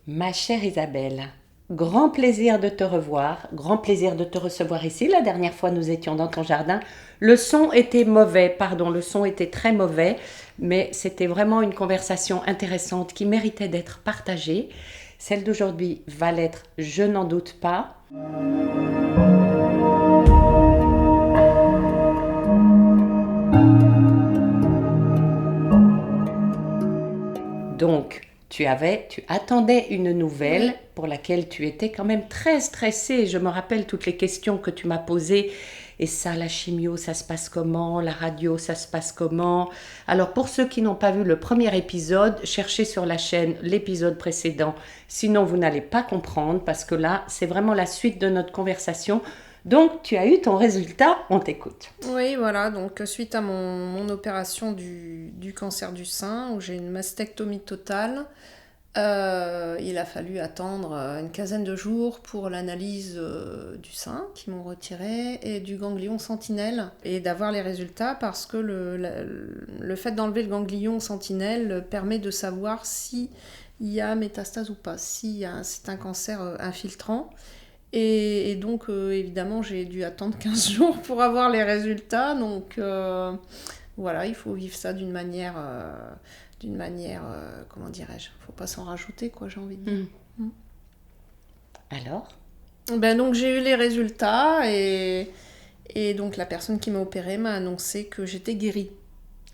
Ma chère Isabelle, grand plaisir de te revoir, grand plaisir de te recevoir ici. La dernière fois, nous étions dans ton jardin. Le son était mauvais, pardon, le son était très mauvais, mais c'était vraiment une conversation intéressante qui méritait d'être partagée. Celle d'aujourd'hui va l'être, je n'en doute pas. Donc, tu attendais une nouvelle pour laquelle tu étais quand même très stressée. Je me rappelle toutes les questions que tu m'as posées. Et ça, la chimio, ça se passe comment? La radio, ça se passe comment? Alors, pour ceux qui n'ont pas vu le premier épisode, cherchez sur la chaîne l'épisode précédent. Sinon, vous n'allez pas comprendre parce que là, c'est vraiment la suite de notre conversation. Donc, tu as eu ton résultat, on t'écoute. Oui, voilà, donc suite à mon opération du cancer du sein, où j'ai une mastectomie totale, il a fallu attendre une quinzaine de jours pour l'analyse du sein qu'ils m'ont retiré et du ganglion sentinelle et d'avoir les résultats parce que le fait d'enlever le ganglion sentinelle permet de savoir s'il y a métastase ou pas, si c'est un cancer infiltrant. Et donc, évidemment, j'ai dû attendre 15 jours pour avoir les résultats. Donc, voilà, il faut vivre ça d'une manière, comment dirais-je, faut pas s'en rajouter, quoi, j'ai envie de dire. Alors? Ben, donc, j'ai eu les résultats et donc, la personne qui m'a opérée m'a annoncé que j'étais guérie.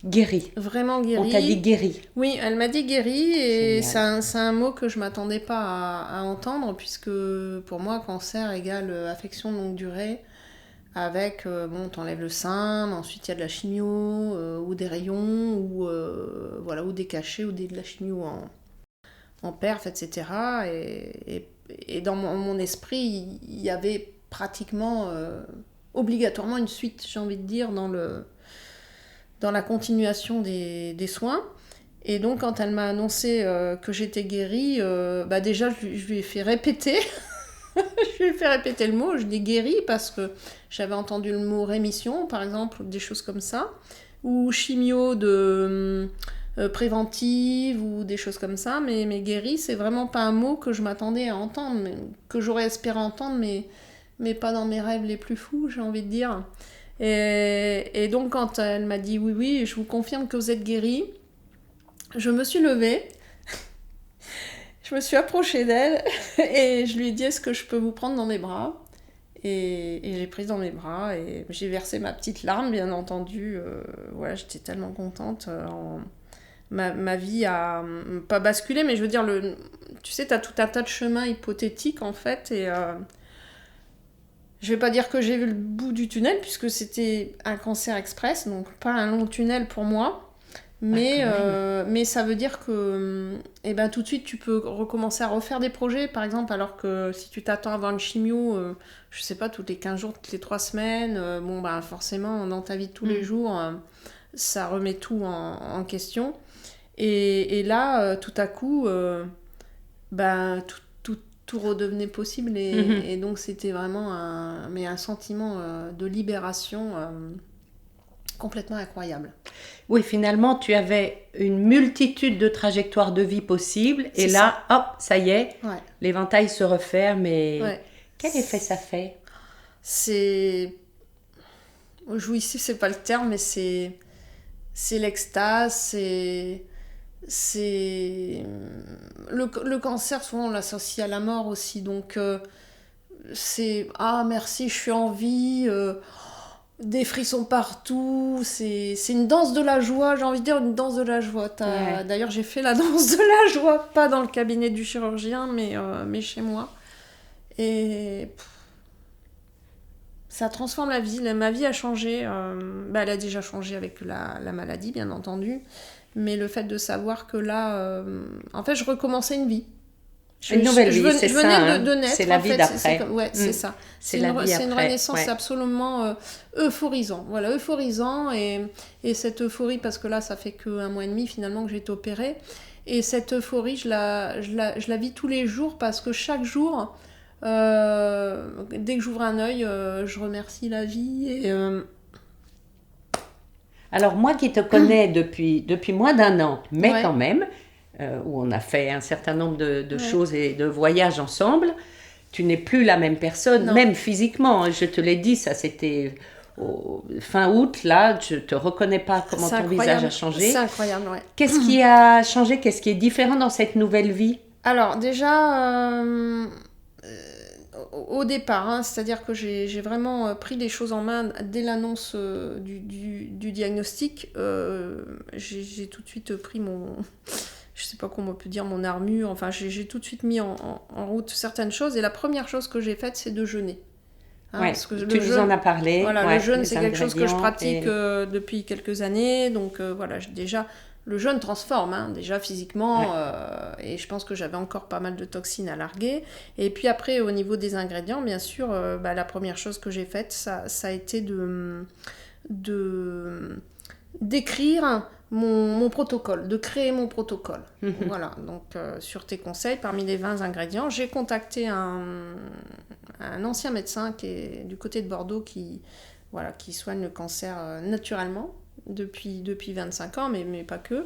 Guérie. Vraiment guérie. On t'a dit guérie. Oui, elle m'a dit guérie et Génial. c'est un mot que je m'attendais pas à entendre puisque pour moi, cancer égale affection de longue durée avec, bon, t'enlèves le sein, mais ensuite il y a de la chimio ou des rayons ou, voilà, ou des cachets ou de la chimio en perf, etc. Et dans mon esprit, il y avait pratiquement, obligatoirement une suite, j'ai envie de dire, dans la continuation des soins. Et donc, quand elle m'a annoncé que j'étais guérie, bah déjà, je lui ai fait répéter. Je lui ai fait répéter le mot. Je dis guérie parce que j'avais entendu le mot rémission, par exemple, ou des choses comme ça. Ou chimio de préventive, ou des choses comme ça. Mais guérie, c'est vraiment pas un mot que je m'attendais à entendre, que j'aurais espéré entendre, mais pas dans mes rêves les plus fous, j'ai envie de dire. Et donc, quand elle m'a dit oui, oui, je vous confirme que vous êtes guérie, je me suis levée, je me suis approchée d'elle et je lui ai dit est-ce que je peux vous prendre dans mes bras et j'ai pris dans mes bras et j'ai versé ma petite larme, bien entendu. Voilà, j'étais tellement contente. Ma vie a pas basculé, mais je veux dire, tu sais, t'as tout un tas de chemins hypothétiques en fait et je vais pas dire que j'ai vu le bout du tunnel puisque c'était un cancer express, donc pas un long tunnel pour moi. Mais ça veut dire que eh ben, tout de suite tu peux recommencer à refaire des projets par exemple, alors que si tu t'attends à avoir une chimio, je sais pas, toutes les 15 jours, toutes les 3 semaines, bon bah forcément dans ta vie de tous les jours, ça remet tout en question. Et là, tout à coup, bah, tout redevenait possible et donc c'était vraiment un sentiment de libération complètement incroyable. Oui, finalement, tu avais une multitude de trajectoires de vie possibles. Et là, hop, ça y est, Ouais. l'éventail se referme. Et Ouais. quel effet ça fait? C'est jouissif, c'est pas le terme, mais c'est l'extase, c'est le cancer, souvent on l'associe à la mort aussi, donc c'est ah merci, je suis en vie, des frissons partout, c'est une danse de la joie, j'ai envie de dire une danse de la joie. Ouais. D'ailleurs j'ai fait la danse de la joie, pas dans le cabinet du chirurgien, mais chez moi. Et ça transforme la vie. Ma vie a changé. Elle a déjà changé avec la maladie, bien entendu. Mais le fait de savoir que là, en fait, je recommençais une vie. Une nouvelle vie, c'est ça. Je venais de naître. C'est la vie d'après. C'est ça. C'est la vie C'est une après. renaissance absolument euphorisant. Voilà, euphorisant. Et cette euphorie, parce que là, ça fait qu'un mois et demi finalement que j'ai été opérée. Et cette euphorie, je la vis tous les jours parce que chaque jour, dès que j'ouvre un œil, je remercie la vie. Alors, moi qui te connais depuis moins d'un an, mais Ouais. quand même, où on a fait un certain nombre de choses et de voyages ensemble, tu n'es plus la même personne, Non. même physiquement. Je te l'ai dit, ça c'était fin août, là, je ne te reconnais pas comment ton visage a changé. C'est incroyable, ouais. Qu'est-ce qui a changé? Qu'est-ce qui est différent dans cette nouvelle vie? Alors déjà, au départ, hein, c'est-à-dire que j'ai vraiment pris les choses en main dès l'annonce du diagnostic. J'ai tout de suite pris je sais pas comment on peut dire, mon armure. Enfin, j'ai tout de suite mis en route certaines choses. Et la première chose que j'ai faite, c'est de jeûner. Hein, parce que tu nous en as parlé. Voilà, le jeûne, c'est quelque chose que je pratique depuis quelques années. Donc voilà, déjà, le jeûne transforme, hein, déjà physiquement. Et je pense que j'avais encore pas mal de toxines à larguer. Et puis après, au niveau des ingrédients, bien sûr, la première chose que j'ai faite, ça a été d'écrire mon protocole, de créer mon protocole. Voilà, donc sur tes conseils, parmi les 20 ingrédients, j'ai contacté un ancien médecin qui est du côté de Bordeaux qui soigne le cancer naturellement depuis 25 ans, mais pas que,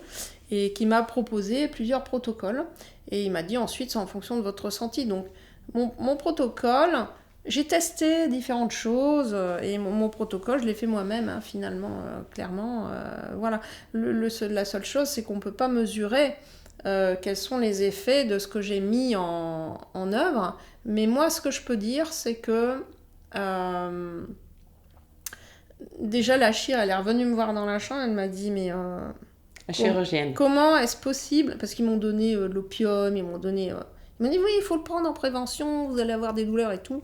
et qui m'a proposé plusieurs protocoles. Et il m'a dit ensuite, c'est en fonction de votre ressenti. Donc mon protocole, j'ai testé différentes choses et mon protocole, je l'ai fait moi-même, hein, finalement, clairement. Voilà. La seule chose, c'est qu'on ne peut pas mesurer quels sont les effets de ce que j'ai mis en œuvre. Mais moi, ce que je peux dire, c'est que déjà, la chire, elle est revenue me voir dans la chambre, elle m'a dit, mais... la chirurgienne. Comment est-ce possible? Parce qu'ils m'ont donné de l'opium, ils m'ont dit, oui, il faut le prendre en prévention, vous allez avoir des douleurs et tout.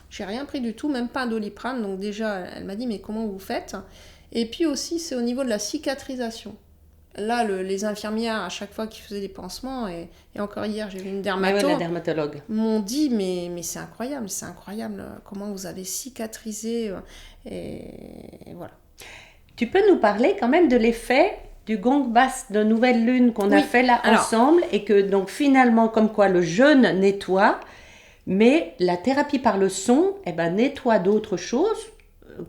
J'ai rien pris du tout, même pas un Doliprane. Donc déjà, elle m'a dit, mais comment vous faites? Et puis aussi, c'est au niveau de la cicatrisation. Là, les infirmières, à chaque fois qu'ils faisaient des pansements, et encore hier, j'ai vu une dermatologue, m'ont dit, mais c'est incroyable comment vous avez cicatrisé. Et voilà. Tu peux nous parler quand même de l'effet du gong basse de nouvelle lune qu'on a fait là ensemble, et que donc finalement, comme quoi le jeûne nettoie, mais la thérapie par le son nettoie d'autres choses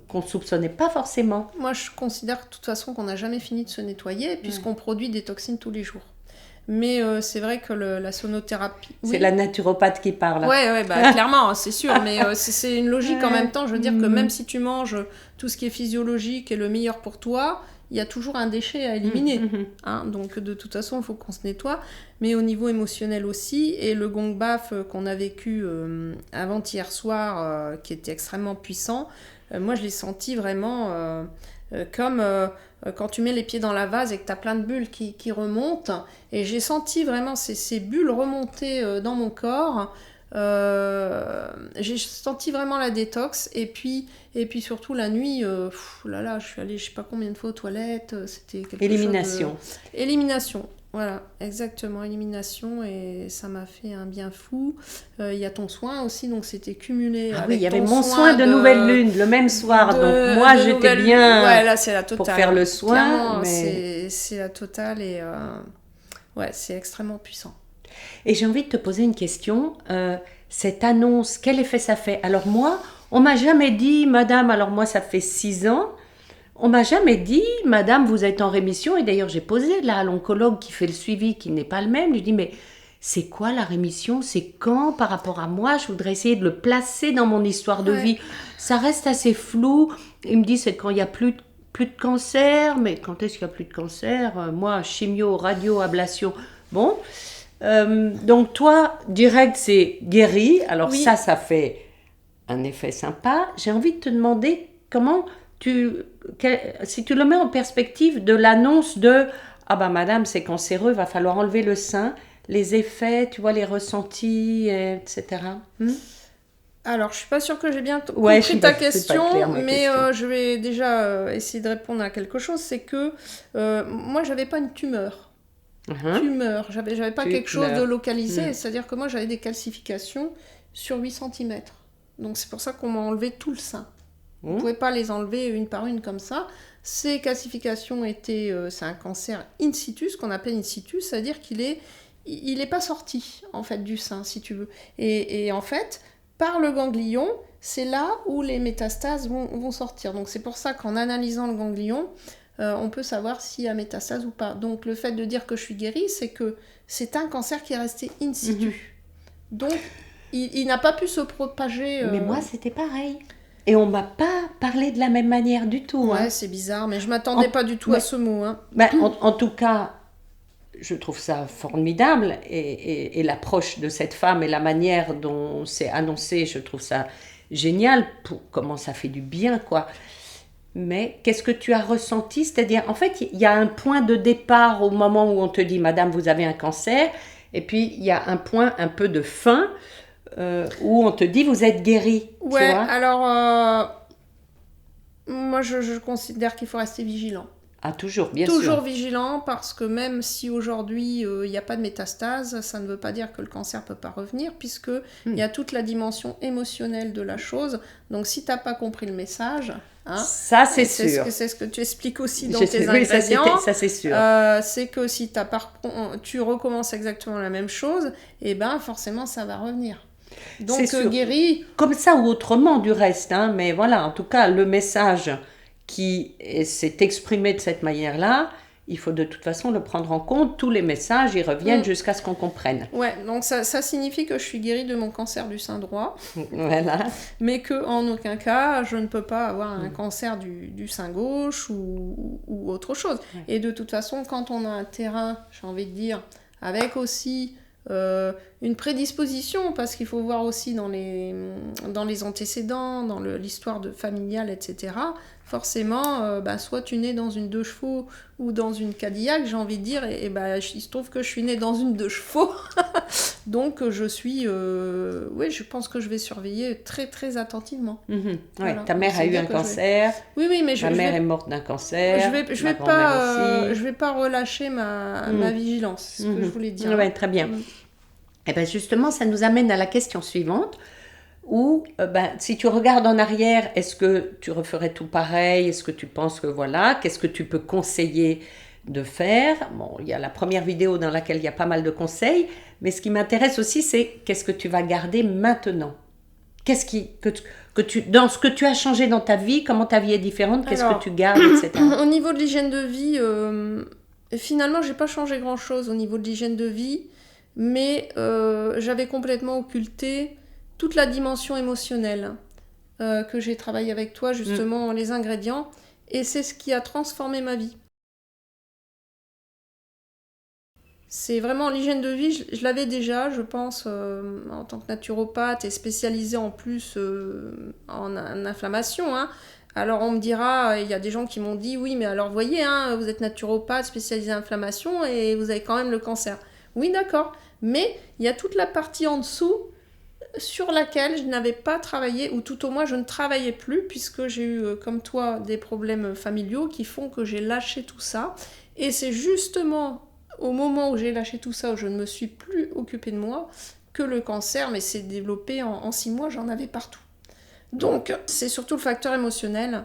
qu'on ne soupçonnait pas forcément. Moi, je considère de toute façon qu'on n'a jamais fini de se nettoyer puisqu'on produit des toxines tous les jours. Mais c'est vrai que la sonothérapie... C'est la naturopathe qui parle. Ouais, clairement, c'est sûr. Mais c'est une logique en même temps. Je veux dire que même si tu manges tout ce qui est physiologique et le meilleur pour toi, il y a toujours un déchet à éliminer. Hein, donc de toute façon, il faut qu'on se nettoie. Mais au niveau émotionnel aussi. Et le gong baf qu'on a vécu avant-hier soir, qui était extrêmement puissant, moi je l'ai senti vraiment comme quand tu mets les pieds dans la vase et que tu as plein de bulles qui remontent. Et j'ai senti vraiment ces bulles remonter dans mon corps. J'ai senti vraiment la détox. Et puis surtout la nuit, je suis allée je sais pas combien de fois aux toilettes. C'était quelque Élimination. chose de... Élimination. Voilà, exactement, élimination, et ça m'a fait un bien fou. Il y a ton soin aussi, donc c'était cumulé. Ah oui, il y avait mon soin de nouvelle lune le même soir, donc moi j'étais bien ouais, là, c'est la totale, pour faire le soin. Mais... c'est la totale, et c'est extrêmement puissant. Et j'ai envie de te poser une question. Cette annonce, quel effet ça fait? Alors moi, on m'a jamais dit, madame, alors moi ça fait 6 ans, on m'a jamais dit, madame, vous êtes en rémission. Et d'ailleurs, j'ai posé là à l'oncologue qui fait le suivi, qui n'est pas le même. Je lui dis, mais c'est quoi la rémission? C'est quand par rapport à moi? Je voudrais essayer de le placer dans mon histoire de vie. Ça reste assez flou. Il me dit, c'est quand il n'y a plus de cancer. Mais quand est-ce qu'il n'y a plus de cancer? Moi, chimio, radio, ablation. Bon. Donc toi, direct, c'est guéri. Alors ça fait un effet sympa. J'ai envie de te demander comment... si tu le mets en perspective de l'annonce de « Ah ben madame, c'est cancéreux, va falloir enlever le sein », les effets, tu vois, les ressentis, etc. Alors, je suis pas sûre que j'ai bien compris ta question, mais je vais déjà essayer de répondre à quelque chose. C'est que moi, j'avais pas une tumeur. J'avais pas quelque chose de localisé. C'est-à-dire que moi, j'avais des calcifications sur 8 cm. Donc, c'est pour ça qu'on m'a enlevé tout le sein. On ne pouvait pas les enlever une par une comme ça. Ces calcifications c'est un cancer in situ, ce qu'on appelle in situ, c'est-à-dire qu'il est pas sorti en fait du sein, si tu veux. Et en fait, par le ganglion, c'est là où les métastases vont sortir. Donc c'est pour ça qu'en analysant le ganglion, on peut savoir s'il y a métastase ou pas. Donc le fait de dire que je suis guérie, c'est que c'est un cancer qui est resté in situ. Donc il n'a pas pu se propager. Mais moi, c'était pareil. Et on m'a pas parlé de la même manière du tout. Ouais, hein. c'est bizarre, mais je m'attendais pas du tout à ce mot. Hein. Ben, en tout cas, je trouve ça formidable. Et l'approche de cette femme et la manière dont c'est annoncé, je trouve ça génial. Comment ça fait du bien, quoi. Mais qu'est-ce que tu as ressenti? C'est-à-dire, en fait, il y a un point de départ au moment où on te dit, Madame, vous avez un cancer. Et puis, il y a un point un peu de fin où on te dit, vous êtes guérie. Ouais, tu vois alors, moi, je considère qu'il faut rester vigilant. Ah, toujours, bien sûr. Toujours vigilant, parce que même si aujourd'hui, il n'y a pas de métastase, ça ne veut pas dire que le cancer ne peut pas revenir, puisque il y a toute la dimension émotionnelle de la chose. Donc, si tu n'as pas compris le message... Hein, ça, c'est sûr. C'est ce que tu expliques aussi dans tes ingrédients. Oui, ça, c'est sûr. C'est que si tu recommences exactement la même chose, et ben forcément, ça va revenir. Donc, guéri... Comme ça ou autrement, du reste. Hein, mais voilà, en tout cas, le message qui s'est exprimé de cette manière-là, il faut de toute façon le prendre en compte. Tous les messages, ils reviennent jusqu'à ce qu'on comprenne. Ouais, donc ça signifie que je suis guérie de mon cancer du sein droit. Voilà. Mais qu'en aucun cas, je ne peux pas avoir un cancer du sein gauche ou autre chose. Ouais. Et de toute façon, quand on a un terrain, j'ai envie de dire, avec aussi... une prédisposition, parce qu'il faut voir aussi dans les antécédents, dans l'histoire familiale, etc. Forcément, soit tu nais dans une 2 chevaux ou dans une Cadillac, j'ai envie de dire, et il se trouve que je suis née dans une 2 chevaux. Donc je suis... oui, je pense que je vais surveiller très très attentivement. Ouais, voilà. Ta mère a eu un cancer. Oui, mais ma mère est morte d'un cancer. Je vais pas relâcher ma vigilance, c'est ce que je voulais dire. Oui, très bien. Et bien justement, ça nous amène à la question suivante, où si tu regardes en arrière, est-ce que tu referais tout pareil? Est-ce que tu penses que voilà, qu'est-ce que tu peux conseiller de faire? Bon, il y a la première vidéo dans laquelle il y a pas mal de conseils, mais ce qui m'intéresse aussi, c'est qu'est-ce que tu vas garder maintenant? Qu'est-ce dans ce que tu as changé dans ta vie, comment ta vie est différente, qu'est-ce que tu gardes, etc. Au niveau de l'hygiène de vie, finalement, j'ai pas changé grand-chose au niveau de l'hygiène de vie, mais j'avais complètement occulté toute la dimension émotionnelle que j'ai travaillé avec toi, justement, les ingrédients, et c'est ce qui a transformé ma vie. C'est vraiment l'hygiène de vie, je l'avais déjà, je pense, en tant que naturopathe et spécialisée en plus en inflammation. Hein. Alors on me dira, il y a des gens qui m'ont dit, oui, mais alors voyez, hein, vous êtes naturopathe spécialisée en inflammation et vous avez quand même le cancer. Oui, d'accord, mais il y a toute la partie en dessous sur laquelle je n'avais pas travaillé, ou tout au moins je ne travaillais plus, puisque j'ai eu, comme toi, des problèmes familiaux qui font que j'ai lâché tout ça. Et c'est justement au moment où j'ai lâché tout ça, où je ne me suis plus occupée de moi, que le cancer, mais s'est développé en 6 mois, j'en avais partout. Donc c'est surtout le facteur émotionnel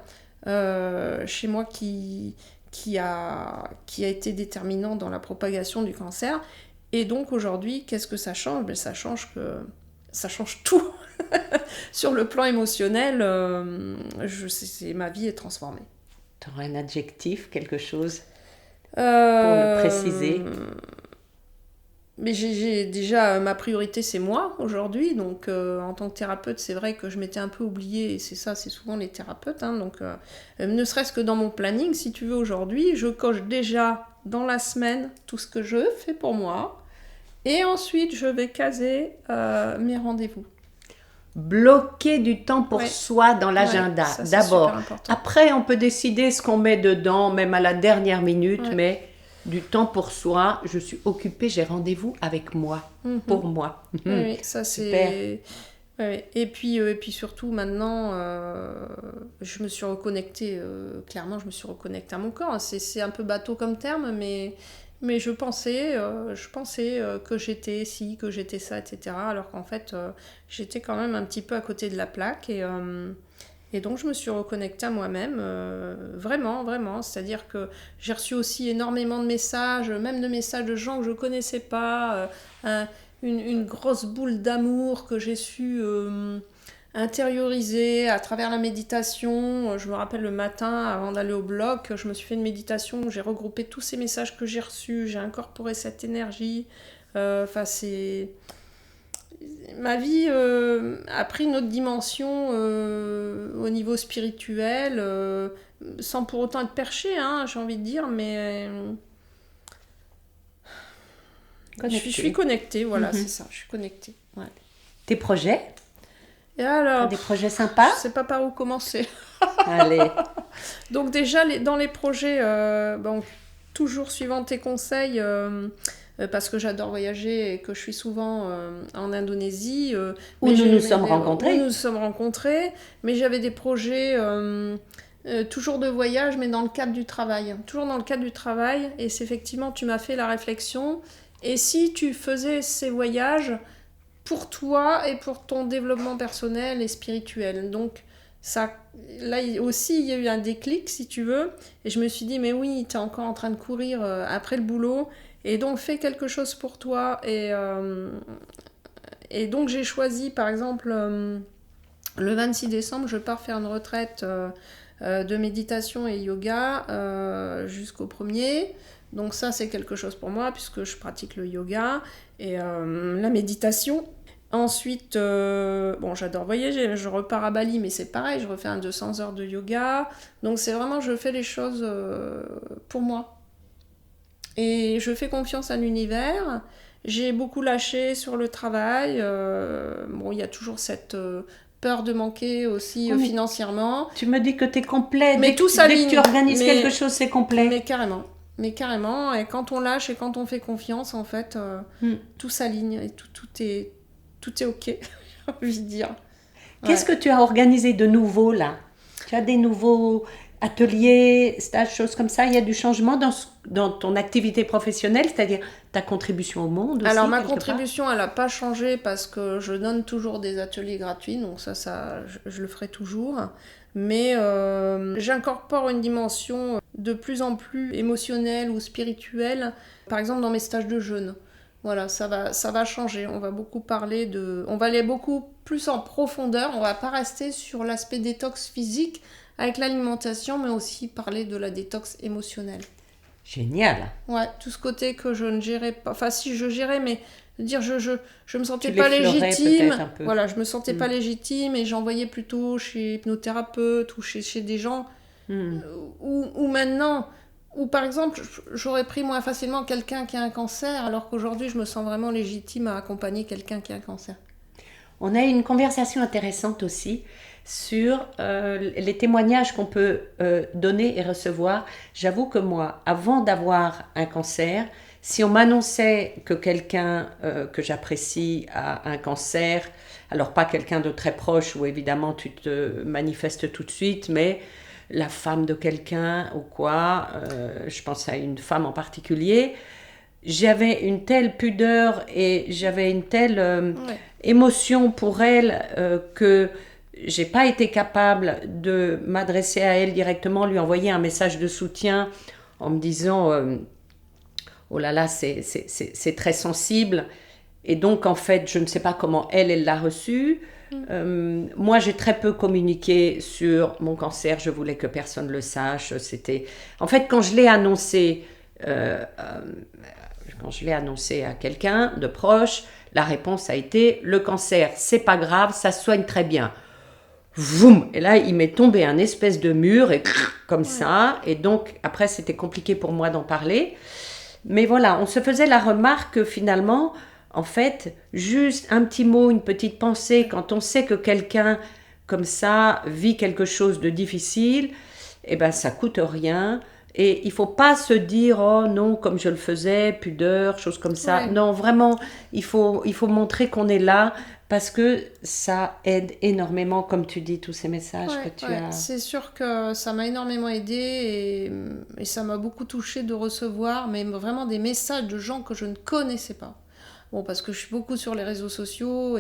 chez moi qui a été déterminant dans la propagation du cancer. Et donc aujourd'hui, qu'est-ce que ça change? Ça change tout. Sur le plan émotionnel, ma vie est transformée. Tu aurais un adjectif, quelque chose pour le préciser? Mais j'ai déjà, ma priorité c'est moi aujourd'hui, donc en tant que thérapeute c'est vrai que je m'étais un peu oubliée, et c'est souvent les thérapeutes, hein, donc ne serait-ce que dans mon planning, si tu veux, aujourd'hui, je coche déjà dans la semaine tout ce que je fais pour moi, et ensuite je vais caser mes rendez-vous. Bloquer du temps pour soi dans l'agenda, d'abord. Après, on peut décider ce qu'on met dedans, même à la dernière minute, mais du temps pour soi, je suis occupée, j'ai rendez-vous avec moi, pour moi. Oui, ça c'est... Super. Ouais. Et puis surtout, maintenant, je me suis reconnectée, clairement, je me suis reconnectée à mon corps. C'est un peu bateau comme terme, mais je pensais que j'étais ci, que j'étais ça, etc. Alors qu'en fait, j'étais quand même un petit peu à côté de la plaque. Et donc, je me suis reconnectée à moi-même, vraiment, vraiment. C'est-à-dire que j'ai reçu aussi énormément de messages, même de messages de gens que je ne connaissais pas, une grosse boule d'amour que j'ai su intériorisé à travers la méditation. Je me rappelle le matin, avant d'aller au bloc, je me suis fait une méditation où j'ai regroupé tous ces messages que j'ai reçus, j'ai incorporé cette énergie. Enfin, c'est... Ma vie a pris une autre dimension au niveau spirituel, sans pour autant être perché, hein, j'ai envie de dire, mais je suis connectée, voilà, c'est ça, je suis connectée. Ouais. Tes projets? Et alors, Des projets sympas? je sais pas par où commencer. Allez. Donc déjà, dans les projets, bon, toujours suivant tes conseils, parce que j'adore voyager et que je suis souvent en Indonésie. Où nous nous sommes rencontrés. Où nous nous sommes rencontrés, mais j'avais des projets toujours de voyage, mais dans le cadre du travail. Toujours dans le cadre du travail, et c'est effectivement, tu m'as fait la réflexion. Et si tu faisais ces voyages pour toi et pour ton développement personnel et spirituel. Donc, ça, là aussi, il y a eu un déclic, si tu veux. Et je me suis dit, mais oui, tu es encore en train de courir après le boulot. Et donc, fais quelque chose pour toi. Et donc, j'ai choisi, par exemple, le 26 décembre, je pars faire une retraite de méditation et yoga jusqu'au 1er. Donc ça, c'est quelque chose pour moi, puisque je pratique le yoga et la méditation. Ensuite, bon, j'adore voyager, je repars à Bali, mais c'est pareil, je refais un 200 heures de yoga. Donc c'est vraiment, je fais les choses pour moi. Et je fais confiance à l'univers. J'ai beaucoup lâché sur le travail. Bon, il y a toujours cette peur de manquer aussi financièrement. Tu me dis que tu es complet. Mais tout s'aligne. Dès que tu organises quelque chose, c'est complet. Mais carrément. Mais carrément. Et quand on lâche et quand on fait confiance, en fait, tout s'aligne et tout est OK, j'ai envie de dire. Qu'est-ce que tu as organisé de nouveau là? Tu as des nouveaux ateliers, stages, choses comme ça? Il y a du changement dans ton activité professionnelle, c'est-à-dire ta contribution au monde aussi? Alors ma contribution, elle n'a pas changé parce que je donne toujours des ateliers gratuits, donc ça je le ferai toujours. Mais j'incorpore une dimension de plus en plus émotionnelle ou spirituelle, par exemple dans mes stages de jeûne. Voilà, ça va changer. On va beaucoup parler on va aller beaucoup plus en profondeur. On va pas rester sur l'aspect détox physique avec l'alimentation, mais aussi parler de la détox émotionnelle. Génial. Ouais, tout ce côté que je ne gérais pas. Enfin, si je gérais, mais dire je me sentais pas légitime. Un peu. Voilà, je me sentais pas légitime et j'envoyais plutôt chez hypnothérapeute ou chez des gens où maintenant. Ou par exemple, j'aurais pris moins facilement quelqu'un qui a un cancer, alors qu'aujourd'hui, je me sens vraiment légitime à accompagner quelqu'un qui a un cancer. On a eu une conversation intéressante aussi sur les témoignages qu'on peut donner et recevoir. J'avoue que moi, avant d'avoir un cancer, si on m'annonçait que quelqu'un que j'apprécie a un cancer, alors pas quelqu'un de très proche où évidemment tu te manifestes tout de suite, mais la femme de quelqu'un ou quoi, je pense à une femme en particulier, j'avais une telle pudeur et j'avais une telle émotion pour elle que j'ai pas été capable de m'adresser à elle directement, lui envoyer un message de soutien en me disant oh là là, c'est très sensible. Et donc en fait, je ne sais pas comment elle l'a reçu. Moi, j'ai très peu communiqué sur mon cancer. Je voulais que personne le sache. C'était, en fait, quand je l'ai annoncé à quelqu'un de proche, la réponse a été le cancer, c'est pas grave, ça se soigne très bien. Vroom, et là, il m'est tombé un espèce de mur et comme ça. Et donc après, c'était compliqué pour moi d'en parler. Mais voilà, on se faisait la remarque que finalement. En fait, juste un petit mot, une petite pensée, quand on sait que quelqu'un comme ça vit quelque chose de difficile, eh ben ça coûte rien. Et il faut pas se dire oh non comme je le faisais, pudeur, choses comme ça. Ouais. Non, vraiment, il faut montrer qu'on est là parce que ça aide énormément, comme tu dis, tous ces messages que tu as. C'est sûr que ça m'a énormément aidé et ça m'a beaucoup touchée de recevoir, mais vraiment des messages de gens que je ne connaissais pas. Bon, parce que je suis beaucoup sur les réseaux sociaux,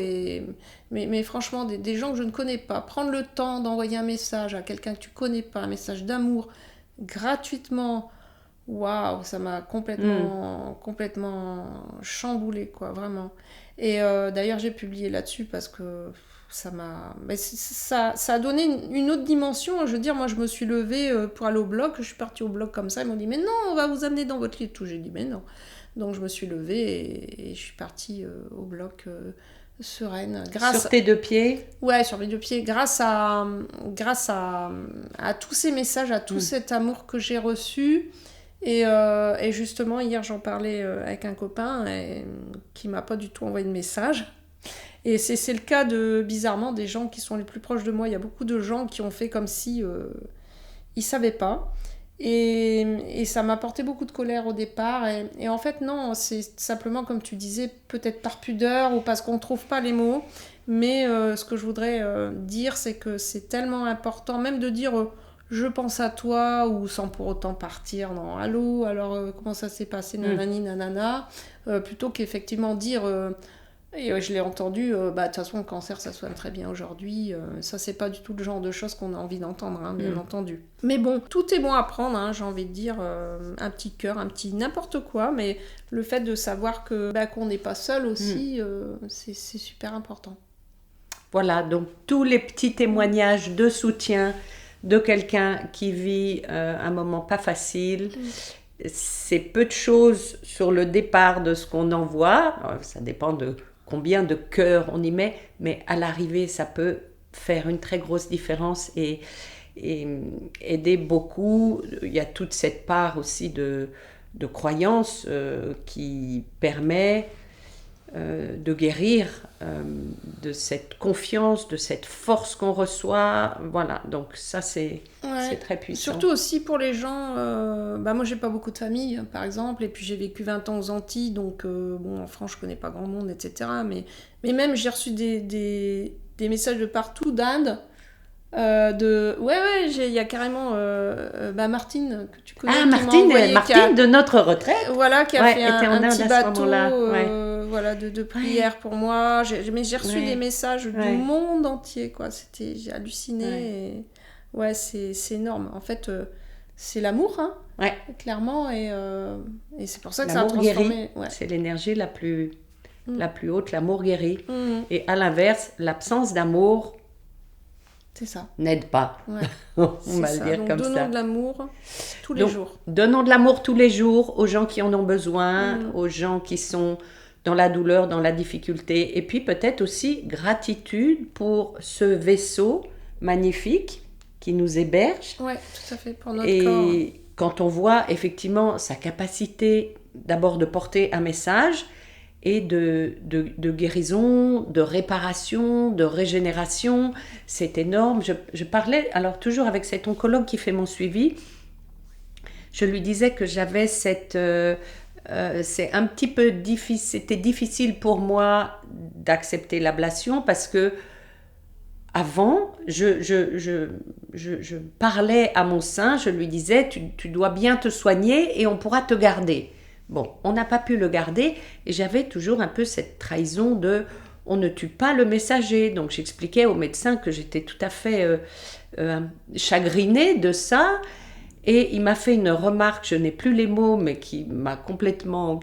mais franchement, des gens que je ne connais pas. Prendre le temps d'envoyer un message à quelqu'un que tu ne connais pas, un message d'amour, gratuitement, waouh, ça m'a complètement chamboulé, quoi, vraiment. Et d'ailleurs, j'ai publié là-dessus parce que ça a donné une autre dimension. Je veux dire, moi, je me suis levée pour aller au bloc. Je suis partie au bloc comme ça. Ils m'ont dit, mais non, on va vous amener dans votre lit et tout. J'ai dit, mais non. Donc, je me suis levée et je suis partie au bloc sereine. Sur tes 2 pieds? Ouais, sur mes 2 pieds. Grâce à tous ces messages, à tout cet amour que j'ai reçu. Et justement, hier, j'en parlais avec un copain qui m'a pas du tout envoyé de message. Et c'est le cas bizarrement, des gens qui sont les plus proches de moi. Il y a beaucoup de gens qui ont fait comme si ils savaient pas. Et ça m'a apporté beaucoup de colère au départ. Et en fait, non, c'est simplement, comme tu disais, peut-être par pudeur ou parce qu'on ne trouve pas les mots. Mais ce que je voudrais dire, c'est que c'est tellement important, même de dire je pense à toi, ou sans pour autant partir dans allô, alors comment ça s'est passé, nanani, nanana, plutôt qu'effectivement dire. Et je l'ai entendu, de toute façon, le cancer, ça soigne très bien aujourd'hui. Ça, c'est pas du tout le genre de choses qu'on a envie d'entendre, hein, bien entendu. Mais bon, tout est bon à prendre, hein, j'ai envie de dire. Un petit cœur, un petit n'importe quoi, mais le fait de savoir qu'on n'est pas seul aussi, c'est super important. Voilà, donc tous les petits témoignages de soutien de quelqu'un qui vit un moment pas facile. C'est peu de choses sur le départ de ce qu'on envoie. Ça dépend de combien de cœurs on y met, mais à l'arrivée, ça peut faire une très grosse différence et aider beaucoup. Il y a toute cette part aussi de croyance qui permet de guérir de cette confiance, de cette force qu'on reçoit. Voilà, donc ça c'est très puissant. Surtout aussi pour les gens, moi j'ai pas beaucoup de famille par exemple, et puis j'ai vécu 20 ans aux Antilles, donc en France je connais pas grand monde, etc. Mais même j'ai reçu des messages de partout, d'Inde. Il y a carrément Martine que tu connais, Martine de notre retraite, voilà, qui a fait un petit bateau de prière pour moi. Mais j'ai reçu des messages du monde entier, quoi. J'ai halluciné. Et c'est énorme. En fait, c'est l'amour, hein, clairement, et c'est pour ça que l'amour ça a transformé. Guérit. C'est l'énergie la plus haute, l'amour guérit. Et à l'inverse, l'absence d'amour, c'est ça, n'aide pas. On va le dire donc, comme ça. Donnons de l'amour tous les jours. Donnons de l'amour tous les jours aux gens qui en ont besoin, aux gens qui sont dans la douleur, dans la difficulté. Et puis peut-être aussi gratitude pour ce vaisseau magnifique qui nous héberge. Oui, tout à fait, pour notre corps. Et quand on voit effectivement sa capacité d'abord de porter un message et de guérison, de réparation, de régénération, c'est énorme. Je parlais, alors toujours avec cet oncologue qui fait mon suivi, je lui disais que j'avais cette... c'est un petit peu difficile, c'était difficile pour moi d'accepter l'ablation parce que avant, je parlais à mon sein, je lui disais tu dois bien te soigner et on pourra te garder. Bon, on n'a pas pu le garder et j'avais toujours un peu cette trahison de on ne tue pas le messager. Donc j'expliquais au médecin que j'étais tout à fait chagrinée de ça. Et il m'a fait une remarque, je n'ai plus les mots, mais qui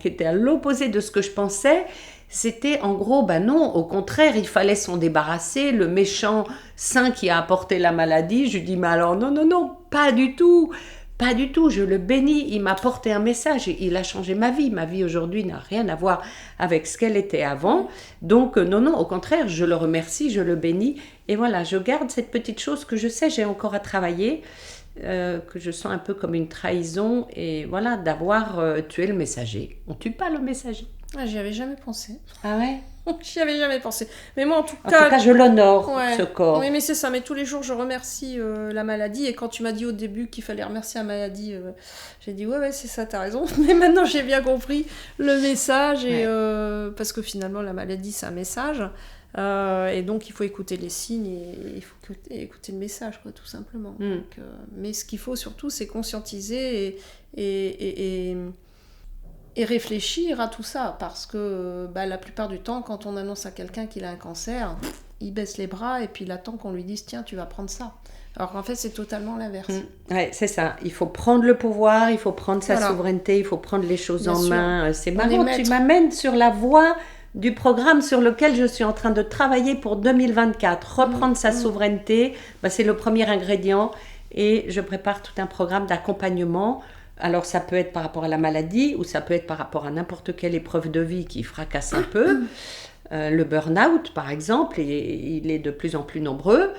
était à l'opposé de ce que je pensais. C'était en gros, non, au contraire, il fallait s'en débarrasser. Le méchant saint qui a apporté la maladie, je lui dis, mais alors non, pas du tout, je le bénis, il m'a apporté un message, et il a changé ma vie. Ma vie aujourd'hui n'a rien à voir avec ce qu'elle était avant. Donc non, au contraire, je le remercie, je le bénis. Et voilà, je garde cette petite chose que je sais, j'ai encore à travailler. Que je sens un peu comme une trahison et voilà, d'avoir tué le messager. On tue pas le messager. J'y avais jamais pensé. Ah ouais? J'y avais jamais pensé. Mais moi, en tout cas, je l'honore, ce corps. Oui, mais c'est ça. Mais tous les jours, je remercie la maladie. Et quand tu m'as dit au début qu'il fallait remercier la maladie, j'ai dit ouais, c'est ça, t'as raison. Mais maintenant, j'ai bien compris le message. Et, parce que finalement, la maladie, c'est un message. Et donc, il faut écouter les signes et il faut écouter le message, quoi, tout simplement. Donc, mais ce qu'il faut surtout, c'est conscientiser et réfléchir à tout ça. Parce que la plupart du temps, quand on annonce à quelqu'un qu'il a un cancer, il baisse les bras et puis il attend qu'on lui dise « Tiens, tu vas prendre ça ». Alors qu'en fait, c'est totalement l'inverse. Ouais, c'est ça. Il faut prendre le pouvoir, il faut prendre sa souveraineté, il faut prendre les choses en main. C'est marrant, tu m'amènes sur la voie du programme sur lequel je suis en train de travailler pour 2024. Reprendre sa souveraineté, c'est le premier ingrédient. Et je prépare tout un programme d'accompagnement. Alors ça peut être par rapport à la maladie ou ça peut être par rapport à n'importe quelle épreuve de vie qui fracasse un peu. Le burn-out par exemple, et il est de plus en plus nombreux.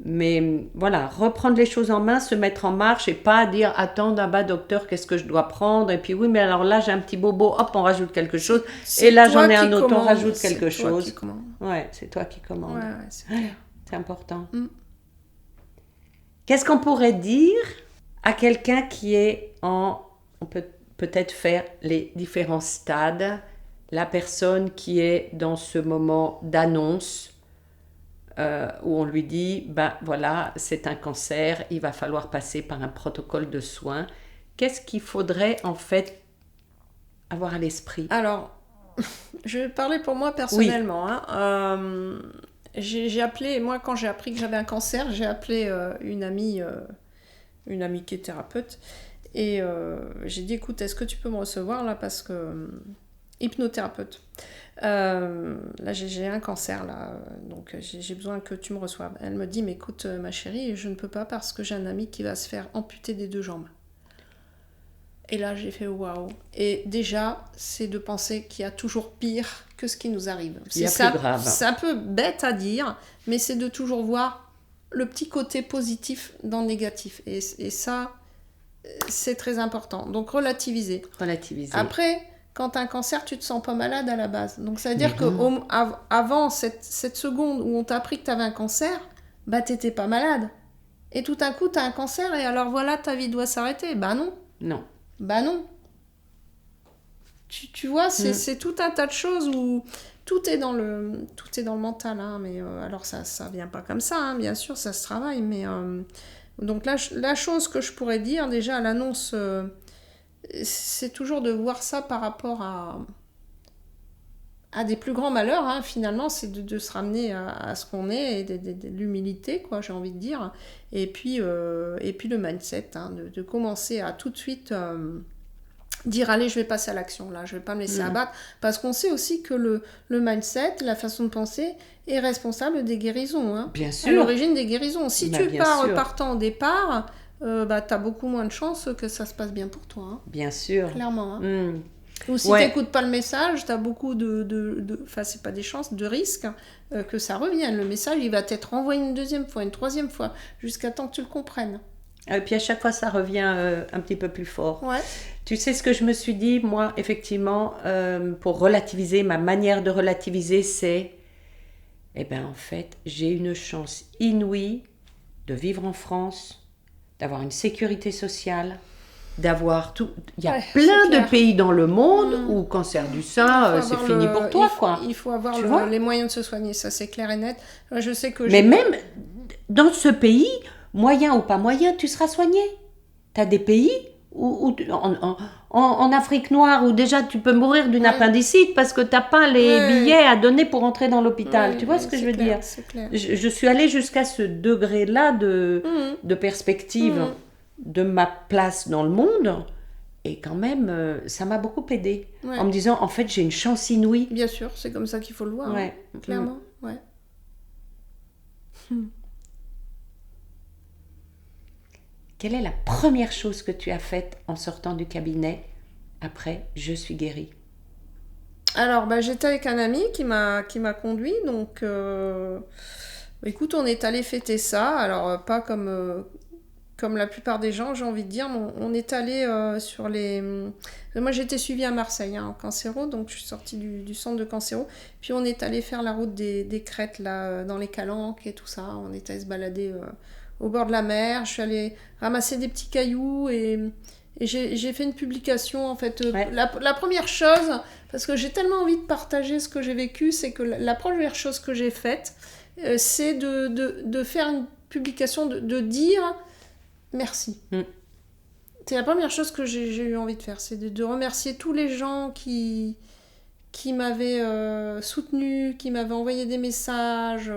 Mais voilà, reprendre les choses en main, se mettre en marche et pas dire « Attends, docteur, qu'est-ce que je dois prendre ?» Et puis oui, mais alors là, j'ai un petit bobo, hop, on rajoute quelque chose. Et là, j'en ai un autre, on rajoute quelque chose. Ouais, c'est toi qui commandes. Ouais, c'est clair. C'est important. Qu'est-ce qu'on pourrait dire à quelqu'un qui est on peut peut-être faire les différents stades, la personne qui est dans ce moment d'annonce, où on lui dit, voilà, c'est un cancer, il va falloir passer par un protocole de soins. Qu'est-ce qu'il faudrait en fait avoir à l'esprit? Alors, je vais parler pour moi personnellement. Oui. J'ai appelé, moi quand j'ai appris que j'avais un cancer, j'ai appelé une amie qui est thérapeute, et j'ai dit, écoute, est-ce que tu peux me recevoir là, parce que hypnothérapeute. Là j'ai un cancer là, donc j'ai besoin que tu me reçoives. Elle me dit, mais écoute ma chérie, je ne peux pas parce que j'ai un ami qui va se faire amputer des 2 jambes. Et là j'ai fait waouh. Et déjà c'est de penser qu'il y a toujours pire que ce qui nous arrive. C'est ça, plus grave. C'est un peu bête à dire, mais c'est de toujours voir le petit côté positif dans le négatif. Et ça c'est très important. Donc relativiser. Après, quand tu as un cancer, tu te sens pas malade à la base. Donc ça veut dire qu'avant cette seconde où on t'a appris que tu avais un cancer, t'étais pas malade. Et tout d'un coup, tu as un cancer et alors voilà, ta vie doit s'arrêter. Non. Non. Non. Tu vois, c'est tout un tas de choses où tout est dans le mental. Hein, mais alors ça vient pas comme ça, hein, bien sûr, ça se travaille. Mais donc la chose que je pourrais dire déjà à l'annonce... c'est toujours de voir ça par rapport à des plus grands malheurs, hein. Finalement, c'est de se ramener à ce qu'on est, et de l'humilité, quoi, j'ai envie de dire. Et puis le mindset, hein, de commencer à tout de suite dire, allez, je vais passer à l'action, là, je vais pas me laisser abattre. Parce qu'on sait aussi que le mindset, la façon de penser, est responsable des guérisons. Hein. Bien sûr. À l'origine des guérisons. Si tu pars partant au départ... t'as beaucoup moins de chances que ça se passe bien pour toi. Hein. Bien sûr. Clairement. Hein. Ou si t'écoutes pas le message, t'as beaucoup enfin, c'est pas des chances, de risques que ça revienne. Le message, il va t'être renvoyé une 2e fois, une 3e fois, jusqu'à temps que tu le comprennes. Et puis à chaque fois, ça revient un petit peu plus fort. Ouais. Tu sais ce que je me suis dit, moi, effectivement, pour relativiser, ma manière de relativiser, c'est, en fait, j'ai une chance inouïe de vivre en France, d'avoir une sécurité sociale, d'avoir tout... Il y a plein de pays dans le monde où cancer du sein, c'est fini pour toi, quoi. Il faut avoir les moyens de se soigner, ça c'est clair et net. Je sais que mais même dans ce pays, moyen ou pas moyen, tu seras soigné. Tu as des pays où en Afrique noire où déjà tu peux mourir d'une appendicite parce que tu n'as pas les billets à donner pour entrer dans l'hôpital. Tu vois ce que je veux dire? C'est clair. Je suis allée jusqu'à ce degré-là de perspective de ma place dans le monde. Et quand même, ça m'a beaucoup aidée. En me disant, en fait, j'ai une chance inouïe. Bien sûr, c'est comme ça qu'il faut le voir. Hein, clairement, ouais. Quelle est la première chose que tu as faite en sortant du cabinet après « Je suis guérie » ? Alors, j'étais avec un ami qui m'a conduit. Donc, écoute, on est allé fêter ça. Alors, pas comme la plupart des gens, j'ai envie de dire. On est allé sur les... Moi, j'étais suivie à Marseille, en cancéro. Donc, je suis sortie du centre de cancéro. Puis, on est allé faire la route des crêtes, là, dans les calanques et tout ça. On est allé se balader... au bord de la mer, je suis allée ramasser des petits cailloux et j'ai fait une publication en fait. La première chose, parce que j'ai tellement envie de partager ce que j'ai vécu, c'est que la première chose que j'ai faite, c'est de faire une publication, de dire merci. C'est la première chose que j'ai eu envie de faire, c'est de remercier tous les gens qui m'avaient soutenu, qui m'avaient envoyé des messages...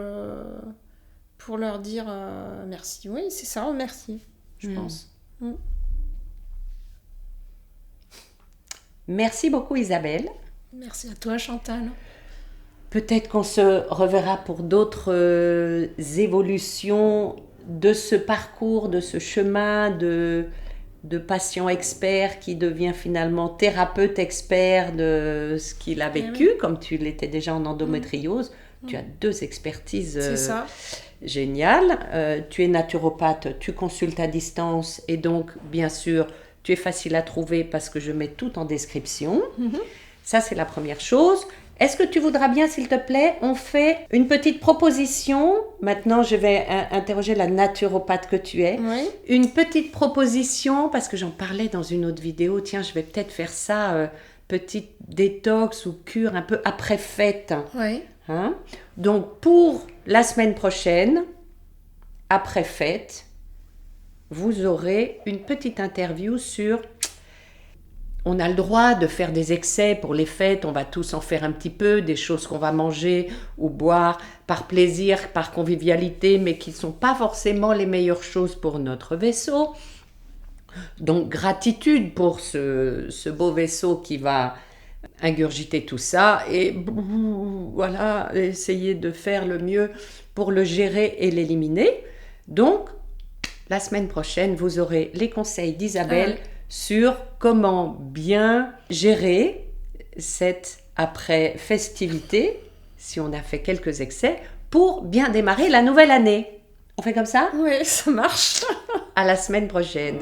pour leur dire merci. Oui, c'est ça, merci, je pense. Merci beaucoup Isabelle. Merci à toi Chantal. Peut-être qu'on se reverra pour d'autres évolutions de ce parcours, de ce chemin de patient expert qui devient finalement thérapeute expert de ce qu'il a vécu, comme tu l'étais déjà en endométriose. Tu as 2 expertises géniales. Tu es naturopathe, tu consultes à distance et donc, bien sûr, tu es facile à trouver parce que je mets tout en description. Ça, c'est la première chose. Est-ce que tu voudras bien, s'il te plaît, on fait une petite proposition. Maintenant, je vais interroger la naturopathe que tu es. Oui. Une petite proposition, parce que j'en parlais dans une autre vidéo. Tiens, je vais peut-être faire ça, petite détox ou cure un peu après fête. Oui. Hein? Donc, pour la semaine prochaine, après fête, vous aurez une petite interview sur... On a le droit de faire des excès pour les fêtes, on va tous en faire un petit peu, des choses qu'on va manger ou boire par plaisir, par convivialité, mais qui ne sont pas forcément les meilleures choses pour notre vaisseau. Donc, gratitude pour ce beau vaisseau qui va ingurgiter tout ça et voilà, essayer de faire le mieux pour le gérer et l'éliminer. Donc, la semaine prochaine, vous aurez les conseils d'Isabelle sur comment bien gérer cette après-festivité, si on a fait quelques excès, pour bien démarrer la nouvelle année. On fait comme ça ? Oui, ça marche. À la semaine prochaine.